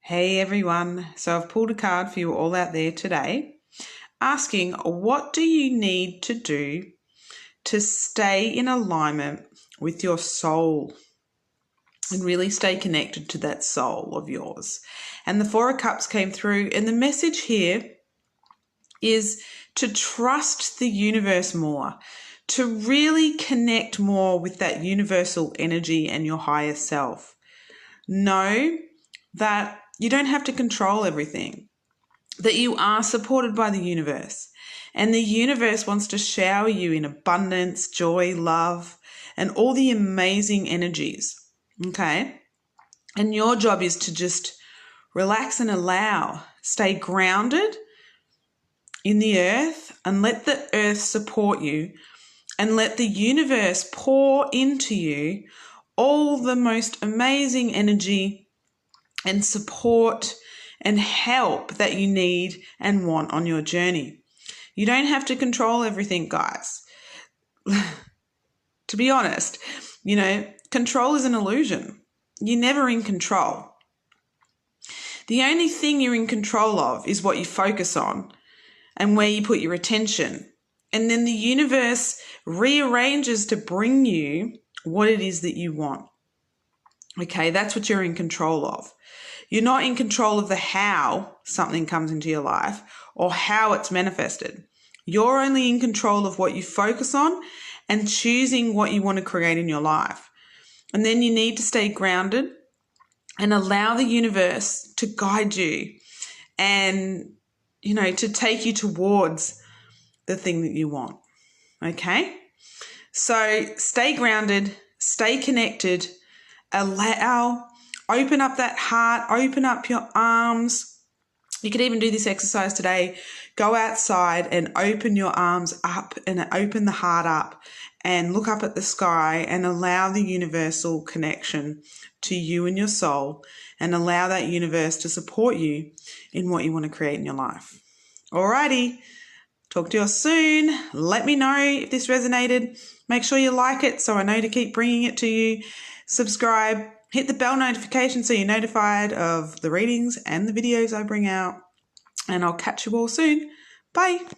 Hey everyone, so I've pulled a card for you all out there today asking, what do you need to do to stay in alignment with your soul and really stay connected to that soul of yours? And the Four of Cups came through, and the message here is to trust the universe more, to really connect more with that universal energy and your higher self. Know that you don't have to control everything, that you are supported by the universe, and the universe wants to shower you in abundance, joy, love, and all the amazing energies. Okay? And your job is to just relax and allow, stay grounded in the earth, and let the earth support you, and let the universe pour into you all the most amazing energy and support and help that you need and want on your journey. You don't have to control everything, guys. To be honest, control is an illusion. You're never in control. The only thing you're in control of is what you focus on and where you put your attention. And then the universe rearranges to bring you what it is that you want. Okay, that's what you're in control of. You're not in control of the how something comes into your life or how it's manifested. You're only in control of what you focus on and choosing what you want to create in your life. And then you need to stay grounded and allow the universe to guide you and, to take you towards the thing that you want. Okay? So stay grounded, stay connected, open up that heart, open up your arms. You could even do this exercise today. Go outside and open your arms up and open the heart up and look up at the sky and allow the universal connection to you and your soul, and allow that universe to support you in what you want to create in your life. Alrighty. Talk to you soon. Let me know if this resonated. Make sure you like it so I know to keep bringing it to you. Subscribe. Hit the bell notification so you're notified of the readings and the videos I bring out. And I'll catch you all soon. Bye.